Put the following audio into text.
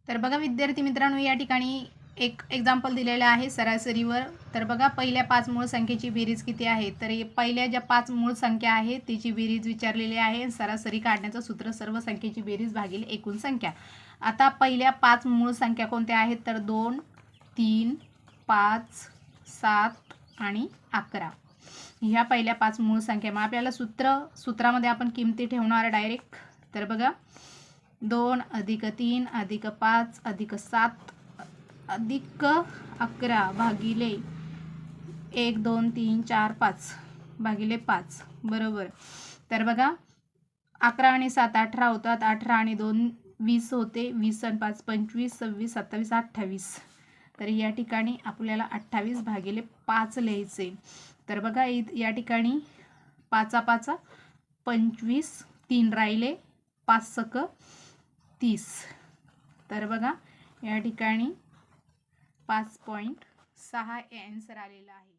तर बघा विद्यार्थी मित्रांनो, या ठिकाणी एक एक्झाम्पल दिलेलं आहे सरासरीवर. तर बघा पहिल्या 5 मूळ संख्येची बेरीज किती आहे. तर पहिल्या ज्या 5 मूळ संख्या आहेत तिची बेरीज विचारलेली आहे. सरासरी काढण्याचं सूत्र सर्व संख्येची बेरीज भागिले एकूण संख्या. आता पहिल्या 5 मूळ संख्या कोणत्या आहेत तर 2, 3, 5, 7 आणि 11. ह्या पहिल्या 5 मूळ संख्या. मग आपल्याला सूत्रामध्ये आपण किमती ठेवणार डायरेक्ट. तर बघा 2 + 3 + 5 + 7 + 11 भागिले 1 2 3 4 5 भागिले 5 बरोबर. तर बघा 11 आणि 7 18 होतात. 18 आणि 2 20 होते. 20 आणि 5 25 26 27 28. तर या ठिकाणी आपल्याला 28 भागिले 5 लिहायचे. तर बघा या ठिकाणी 5 5 25 3 राहिले 5 सक 30. तर बघा या ठिकाणी 5.6 आन्सर आलेला आहे.